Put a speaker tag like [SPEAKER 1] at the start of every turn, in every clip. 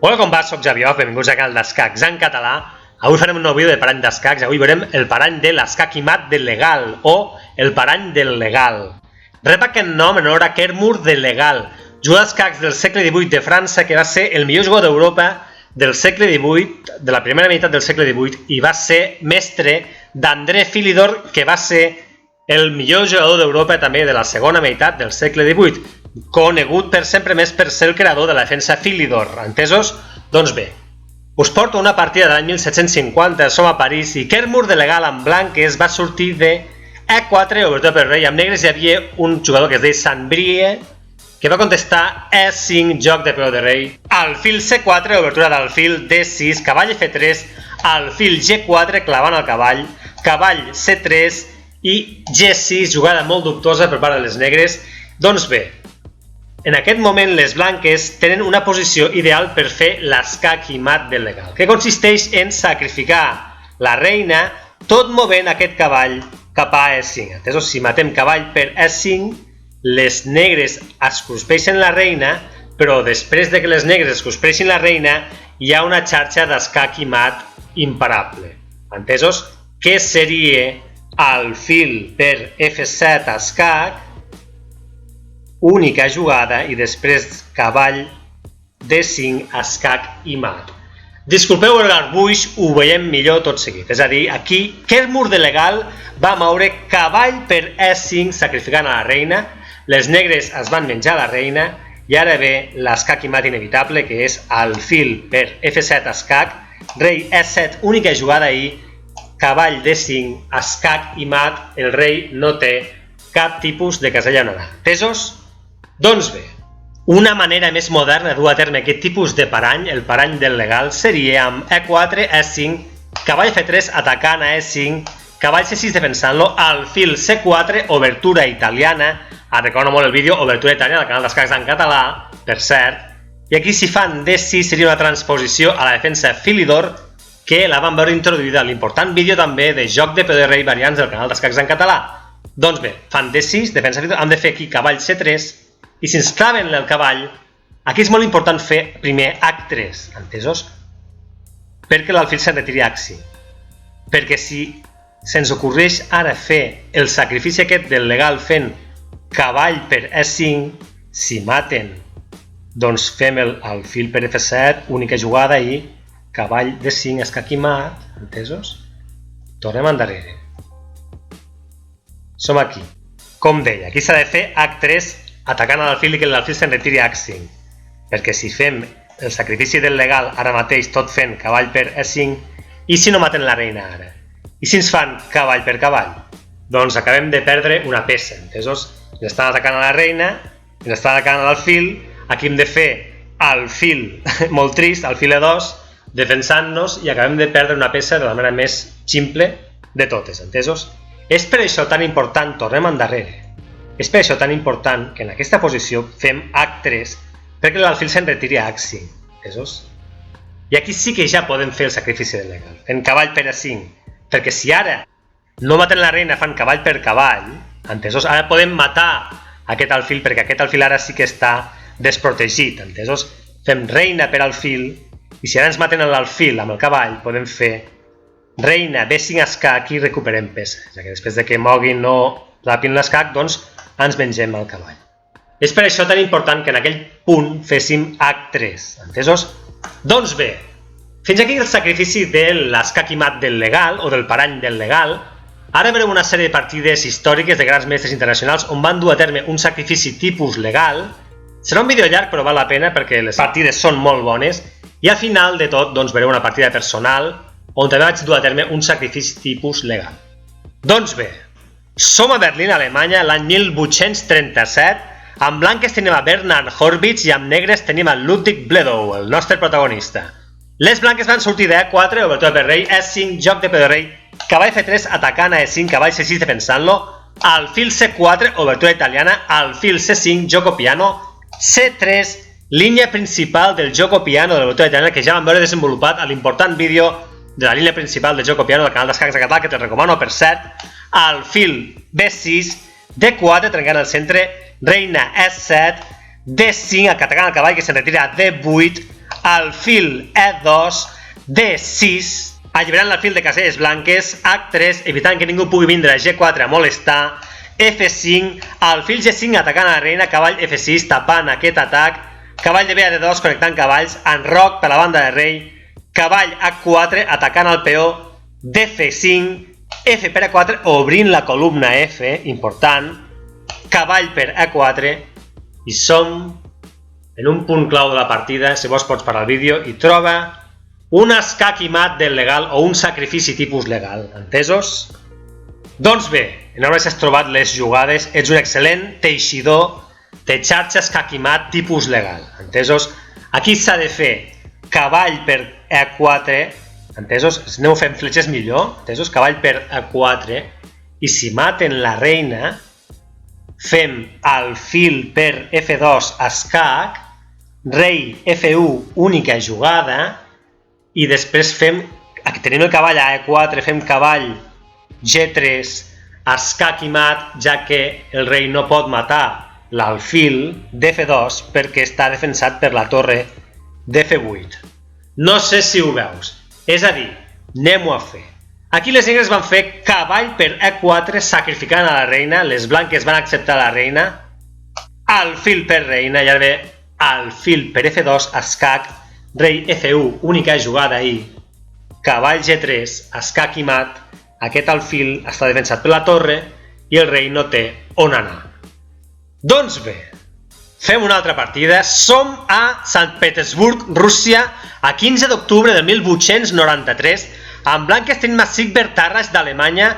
[SPEAKER 1] Hola, com va? Soc Xavier, benvinguts al canal d'escacs en català. Avui farem un nou vídeo de parany d'escacs. Avui veurem el parany de l'escac i mat del legal, o el parany del legal. Rep aquest nom en honor a Kermur del Legal, jugador d'escacs del segle XVIII de França, que va ser el millor jugador d'Europa del segle XVIII, de la primera meitat del segle XVIII, i va ser mestre d'André Philidor, que va ser el millor jugador d'Europa també de la segona meitat del segle XVIII, conegut per sempre més per ser el creador de la defensa Philidor. Entesos? Doncs bé, us porto una partida de l'any 1750, som a París, i Kermur del Legal en blanc, que es va sortir de E4, obertura per rei. Amb negres hi havia un jugador que es deia Saint-Brie, que va contestar E5, joc de peu de rei, alfil C4, obertura d'alfil, D6, cavall F3, alfil G4, clavant el cavall C3 i G6, jugada molt dubtosa per part de les negres. Doncs bé, en aquest moment les blanques tenen una posició ideal per fer l'escac i mat del legal, que consisteix en sacrificar la reina tot movent aquest cavall cap a E5. Entesos? Si matem cavall per E5, les negres es cruspeixen la reina, però després de que les negres es cruspeixin la reina, hi ha una xarxa d'escac i mat imparable. Entesos? Què seria alfil per F7 escac, única jugada, i després cavall D5 escac i mat. Disculpeu el garbuix, ho veiem millor tot seguit. És a dir, aquí Kermur del Legal va moure cavall per E5 sacrificant a la reina, les negres es van menjar la reina, i ara ve l'escac i mat inevitable, que és alfil per F7 escac, rei E7, única jugada, i cavall D5 escac i mat. El rei no té cap tipus de casella on anar. Entesos? Doncs bé, una manera més moderna de dur a terme aquest tipus de parany, el parany del legal, seria amb E4, E5, cavall F3 atacant a E5, cavall C6 defensant-lo, alfil C4, obertura italiana. Recordo molt el vídeo, obertura italiana, al canal d'escacs en català, per cert. I aquí, si fan D6, seria una transposició a la defensa Philidor, que la vam veure introduïda a l'important vídeo també de joc de peu de rei variants del canal d'escacs en català. Doncs bé, fan D6, defensa Philidor, hem de fer aquí cavall C3, i si ens claven el cavall, aquí és molt important fer primer H3, entesos? Perquè l'alfil se'n retiri a H5. Perquè si se'ns ocorreix ara fer el sacrifici aquest del legal fent cavall per E5, si maten, doncs fem el alfil per F7, única jugada, i cavall D5, escac i mat, entesos? Tornem endarrere. Som aquí. Com deia, aquí s'ha de fer H3 atacant a l'alfil i que l'alfil se'n retiri a H5. Perquè si fem el sacrifici del legal ara mateix tot fent cavall per E5, i si no maten la reina ara? I si ens fan cavall per cavall? Doncs acabem de perdre una peça, entesos? Ens estan atacant a la reina, ens estan atacant a l'alfil, aquí hem de fer alfil, molt trist, alfil E2, defensant-nos, i acabem de perdre una peça de la manera més simple de totes, entesos? És per això tan important, tornem endarrere, és per això tan important que en aquesta posició fem H3 perquè l'alfil se'n retiri a H5, entesos? I aquí sí que ja podem fer el sacrifici del legal, fent cavall per A5, perquè si ara no maten la reina fan cavall per cavall, entesos? Ara podem matar aquest alfil perquè aquest alfil ara sí que està desprotegit, entesos? Fem reina per alfil, i si ara ens maten l'alfil amb el cavall podem fer reina B5 escac i recuperem peça, ja que després de que moguin no rapin l'escac, doncs ens mengem el cavall. És per això tan important que en aquell punt féssim H3, entesos? Doncs bé, fins aquí el sacrifici de l'escac i mat del legal, o del parany del legal. Ara veurem una sèrie de partides històriques de grans mestres internacionals on van dur a terme un sacrifici tipus legal. Serà un vídeo llarg, però val la pena perquè les partides són molt bones, i al final de tot doncs veureu una partida personal on també vaig dur a terme un sacrifici tipus legal. Doncs bé, som a Berlín, Alemanya, l'any 1837. En blanques tenim a Bernhard Horvitz i amb negres tenim a Ludwig Bledow, el nostre protagonista. Les blanques van sortir de E4, obertura per rei, E5, joc de peu de rei, cavall F3 atacant a E5, cavall C6 defensant-lo, alfil C4, obertura italiana, alfil C5, joco piano, C3, línia principal del joco piano de l'obertura italiana, que ja vam veure desenvolupat a l'important vídeo de la línia principal del joco piano del canal d'escacs de català, que te'l recomano, per cert. Alfil B6, D4 trencant el centre, reina E7, D5 atacant el cavall que se'n retira a D8, alfil E2, D6, alliberant l'alfil de caselles blanques, H3, evitant que ningú pugui vindre a G4 a molestar, F5, alfil G5 atacant a la reina, cavall F6 tapant aquest atac, cavall de B a D2 connectant cavalls, enroc per la banda de rei, cavall H4 atacant el peó, d'F5, F per A4 obrint la columna F, important, cavall per A4 i som en un punt clau de la partida, si vols pots parar el vídeo, i troba un escac i mat del legal o un sacrifici tipus legal, entesos? Doncs bé, en ara si has trobat les jugades, ets un excel·lent teixidor de xarxa escac i mat tipus legal, entesos? Aquí s'ha de fer cavall per E4, entesos? Aneu fent fletxes millor, entesos? Cavall per A4, i si maten la reina, fem alfil per F2 escac, rei F1 única jugada, i després fem, aquí tenim el cavall a E4, fem cavall G3 escac i mat, ja que el rei no pot matar l'alfil d'F2 perquè està defensat per la torre d'F8. No sé si ho veus, és a dir, anem-ho a fer. Aquí les negres van fer cavall per E4 sacrificant a la reina, les blanques van acceptar la reina, alfil per reina, i ara ve alfil per F2 escac, rei F1 única jugada i cavall G3 escac i mat, aquest alfil està defensat per la torre i el rei no té on anar. Doncs bé, fem una altra partida. Som a Sant Petersburg, Rússia, a 15 d'octubre de 1893. En blanques tenim a Siegbert Tarrasch d'Alemanya,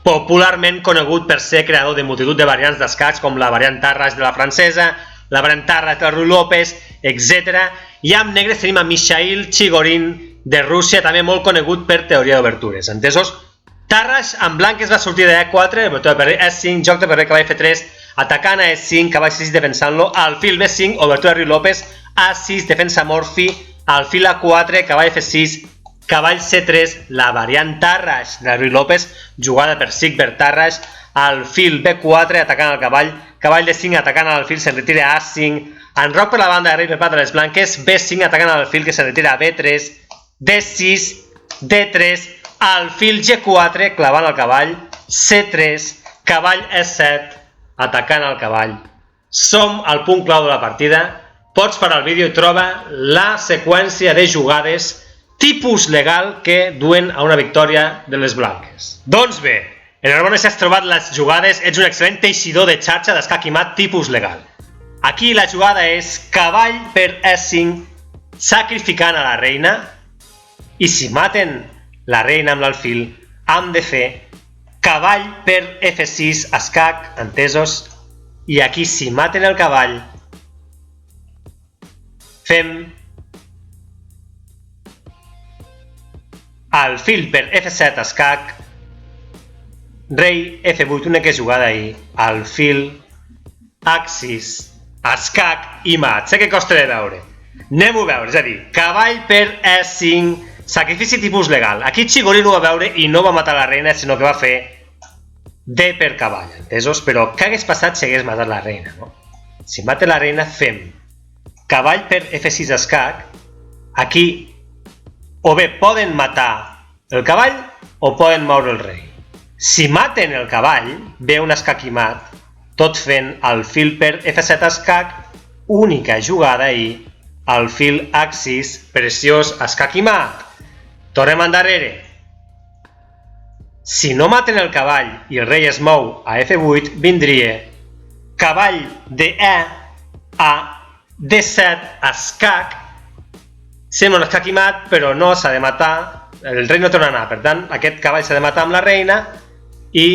[SPEAKER 1] popularment conegut per ser creador de multitud de variants d'escacs, com la variant Tarrasch de la francesa, la variant Tarrasch de Ruy López, etc. I amb negres tenim a Mikhail Chigorin de Rússia, també molt conegut per teoria d'obertures. Entesos? Tarrasch en blanques va sortir de E4, obertura per rei E5, joc de per rei cavall F3, atacant a E5, cavall C6 defensant-lo, alfil B5, obertura de Ruy López, A6, defensa Morphy, alfil A4, cavall F6, cavall C3, la variant Tarrasch de Ruy López, jugada per Siegbert Tarrasch, alfil B4, atacant al cavall, cavall D5, atacant a l'alfil, se'n retira a A5, enroc per la banda de rei per part de les blanques, B5, atacant a l'alfil, que se'n retira a B3, D6, D3, alfil G4, clavant al cavall, C3, cavall E7, atacant al cavall. Som al punt clau de la partida, pots parar el vídeo i troba la seqüència de jugades tipus legal que duen a una victòria de les blanques. Doncs bé, enhorabona si has trobat les jugades, ets un excel·lent teixidor de xarxa d'escac i mat tipus legal. Aquí la jugada és cavall per E5 sacrificant a la reina, i si maten la reina amb l'alfil hem de fer cavall per F6 escac, entesos? I aquí si maten el cavall fem alfil per F7 escac, rei F8, una que jugada ahir, alfil, H6, escac i mat. Sé que costa de veure. Anem-ho a veure, és a dir, cavall per E5, sacrifici tipus legal. Aquí Chigorin ho va veure i no va matar la reina, sinó que va fer D per cavall, entesos? Però què hagués passat si hagués matat la reina, no? Si mata la reina fem cavall per F6 escac. Aquí o bé poden matar el cavall o poden moure el rei. Si maten el cavall, ve un escac i mat, tot fent alfil per F7 escac, única jugada i alfil H6, preciós escac i mat. Tornem endarrere. Si no maten el cavall i el rei es mou a F8, vindria cavall de E a D7 escac. Sembla un escac i mat, però no s'ha de matar, el rei no té on anar, per tant, aquest cavall s'ha de matar amb la reina i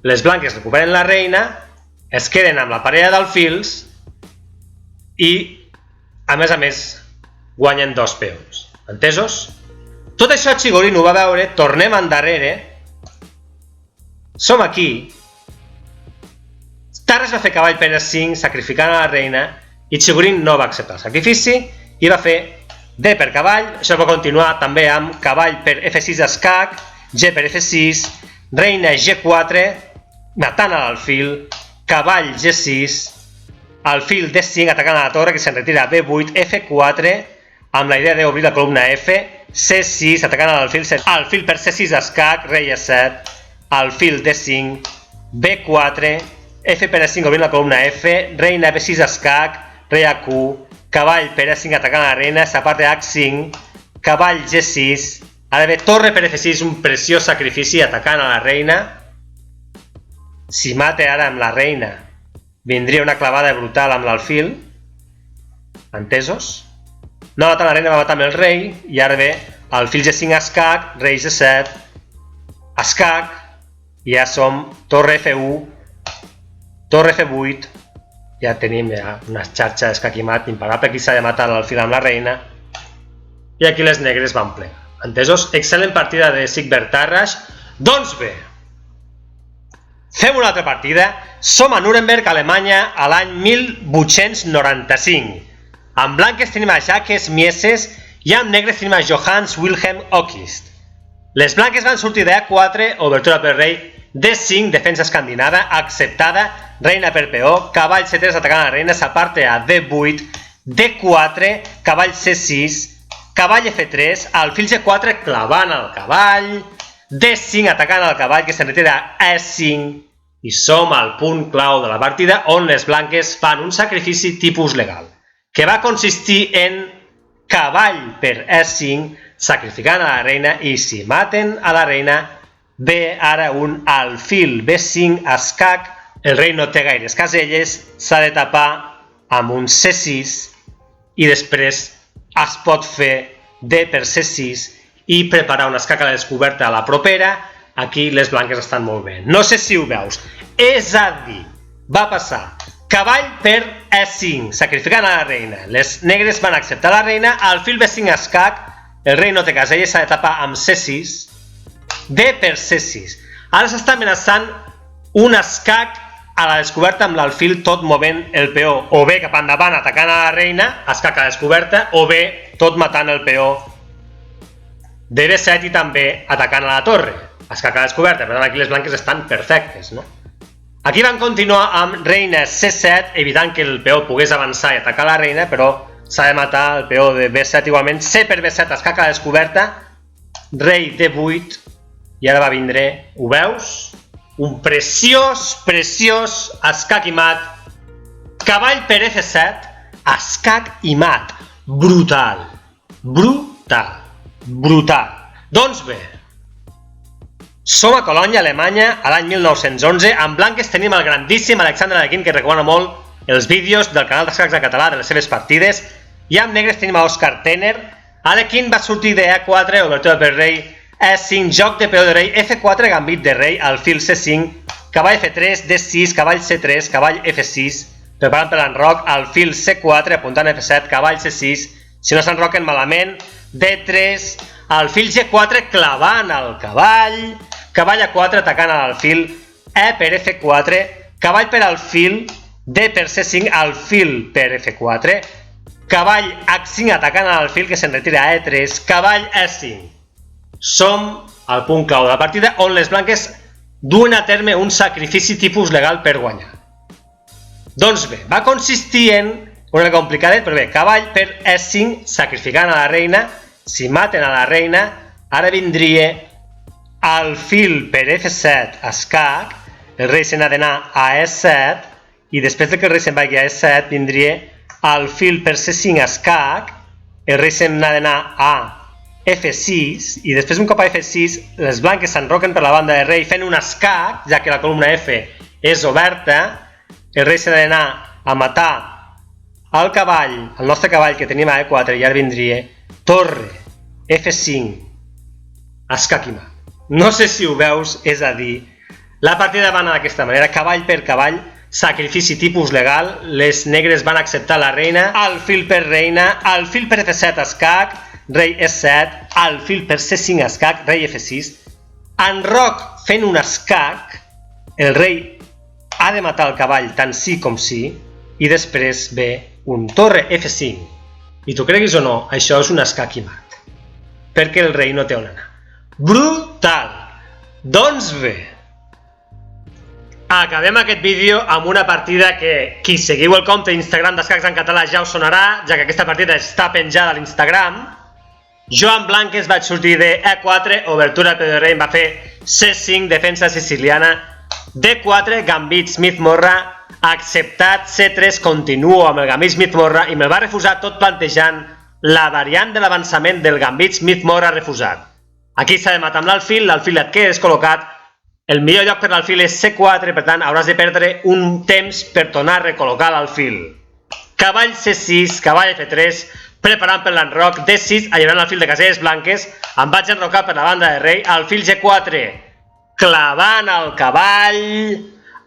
[SPEAKER 1] les blanques recuperen la reina, es queden amb la parella d'alfils i, a més, guanyen dos peons. Entesos? Tot això Chigorin ho va veure, tornem endarrere, som aquí, Tarrasch va fer cavall per E5 sacrificant a la reina i Chigorin no va acceptar el sacrifici i va fer D per cavall. Això va continuar també amb cavall per F6 escac, G per F6, reina G4, matant a l'alfil, cavall G6, alfil D5 atacant a la torre que se'n retira a B8, F4, amb la idea d'obrir la columna F, C6, atacant alfil per C6 escac, rei E7, alfil D5, B4, F per E5 obrint la columna F, reina B6 escac, rei AQ, cavall per E5 atacant a la reina, esta part de H5, cavall G6, ara ve torre per F6, un preciós sacrifici atacant a la reina. Si mate ara amb la reina, vindria una clavada brutal amb l'alfil, entesos? No va matar la reina, va matar amb el rei, i ara ve alfil G5 escac, rei G7, escac, i ja som torre F1, torre F8, ja tenim una xarxa d'escac i mat imparable. Aquí s'ha de matar l'alfil amb la reina, i aquí les negres van plegar. Entesos? Excel·lent partida de Siegbert Tarrasch. Doncs bé, fem una altra partida. Som a Nuremberg, Alemanya, a l'any 1895. En blanques tenim a Jacques Mieses i en negres tenim a Johannes Wilhelm Ockist. Les blanques van sortir de A4, obertura per rei, D5, defensa escandinava, acceptada, reina per peó, cavall C3 atacant a la reina, s'aparte a D8, D4, cavall C6, cavall F3, alfil G4 clavant al cavall, D5 atacant al cavall que se'n retira a E5, i som al punt clau de la partida on les blanques fan un sacrifici tipus legal, que va consistir en cavall per E5, sacrificant a la reina, i si maten a la reina, ve ara un alfil B5 escac, el rei no té gaires caselles, s'ha de tapar amb un C6 i després es pot fer D per C6 i preparar un escac a la descoberta a la propera. Aquí les blanques estan molt bé. No sé si ho veus. És a dir, va passar cavall per E5, sacrificant a la reina. Les negres van acceptar la reina, alfil B5 escac, el rei no té caselles, s'ha de tapar amb C6, D per C6. Ara s'està amenaçant un escac a la descoberta amb l'alfil tot movent el peó, o bé cap endavant atacant a la reina, escac a la descoberta, o bé tot matant el peó de B7 i també atacant a la torre, escac a la descoberta. Per tant, aquí les blanques estan perfectes, no? Aquí van continuar amb reina C7, evitant que el peó pogués avançar i atacar la reina, però s'ha de matar el peó de B7 igualment, C per B7, escac a la descoberta, rei D8, i ara va vindre, ho veus? Un preciós escac i mat, cavall per F7, escac i mat, brutal, brutal. Doncs bé, som a Colònia, Alemanya, a l'any 1911, en blanques tenim el grandíssim Alexandre Alekhine, que recomana molt els vídeos del canal d'escacs en català de les seves partides, i amb negres tenim a Oscar Tenner. Alekhine va sortir de A4, obertura per rei, E5, joc de peó de rei, F4, gambit de rei, alfil C5, cavall F3, D6, cavall C3, cavall F6, preparant per l'enroc, alfil C4, apuntant F7, cavall C6, si no s'enroquen malament, D3, alfil G4, clavant al cavall, cavall A4, atacant a l'alfil, E per F4, cavall per alfil, D per C5, alfil per F4, cavall H5, atacant a l'alfil que se'n retira a E3, cavall E5. Som al punt clau de la partida on les blanques duen a terme un sacrifici tipus legal per guanyar. Doncs bé, va consistir en una complicadet, però bé, cavall per E5, sacrificant a la reina. Si maten a la reina, ara vindria alfil per F7 escac, el rei se n'ha d'anar a E7, i després que el rei se'n vagi a E7 vindria alfil per C5 escac, el rei se n'ha d'anar a F6, i després un cop a F6 les blanques s'enroquen per la banda de rei fent un escac, ja que la columna F és oberta. El rei s'ha d'anar a matar el cavall, el nostre cavall que tenim a E4, i ara vindria torre F5 escac i mat. No sé si ho veus, és a dir, la partida va anar d'aquesta manera, cavall per cavall, sacrifici tipus legal, les negres van acceptar la reina, alfil per reina, alfil per F7 escac, rei E7, alfil per C5 escac, rei F6, enroc fent un escac, el rei ha de matar el cavall tant sí com sí, i després ve un torre F5. I tu creguis o no, això és un escac i mat, perquè el rei no té on anar. Brutal! Doncs bé, Acabem aquest vídeo amb una partida que qui seguiu el compte d'Instagram d'Escacs en Català ja us sonarà, ja que aquesta partida està penjada a l'Instagram. Jo amb blanques vaig sortir de E4, obertura de rei, em va fer C5, defensa siciliana, D4, gambit Smith-Morra, acceptat, C3, continuo amb el gambit Smith-Morra i me'l va refusar tot plantejant la variant de l'avançament del gambit Smith-Morra refusat. Aquí s'ha de matar amb l'alfil et quedes col·locat. El millor lloc per l'alfil és C4, per tant hauràs de perdre un temps per tornar a recol·locar l'alfil. Cavall C6, cavall F3, preparant per l'enroc, D6, alliberant l'alfil de caselles blanques, em vaig enrocar per la banda de rei, alfil G4, clavant el cavall,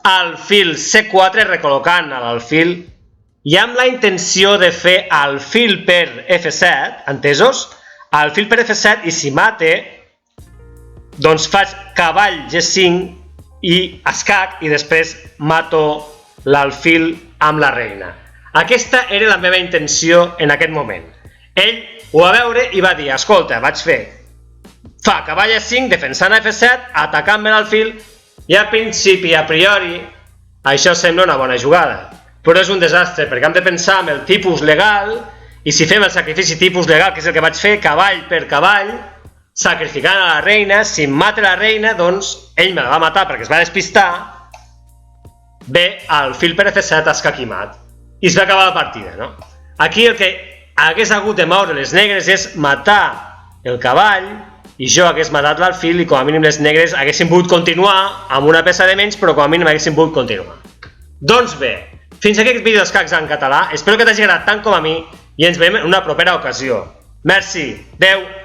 [SPEAKER 1] alfil C4, recol·locant l'alfil, i amb la intenció de fer alfil per F7, entesos? Alfil per F7, i si mate, doncs faig cavall G5 i escac i després mato l'alfil amb la reina. Aquesta era la meva intenció en aquest moment. Ell ho va veure i va dir, escolta, vaig fer cavall A5 defensant a F7, atacant-me l'alfil i a principi, a priori, això sembla una bona jugada. Però és un desastre perquè hem de pensar en el tipus legal i si fem el sacrifici tipus legal, que és el que vaig fer, cavall per cavall, sacrificant a la reina, si em mata la reina, doncs ell me la va matar perquè es va despistar, ve alfil per F7, escac i mat, i es va acabar la partida, no? Aquí el que hagués hagut de moure les negres és matar el cavall i jo hagués matat l'alfil i com a mínim les negres haguessin pogut continuar amb una peça de menys, però com a mínim haguessin pogut continuar. Doncs bé, fins aquí aquest vídeo d'escacs en català, espero que t'hagi agradat tant com a mi i ens veiem en una propera ocasió. Merci, adeu!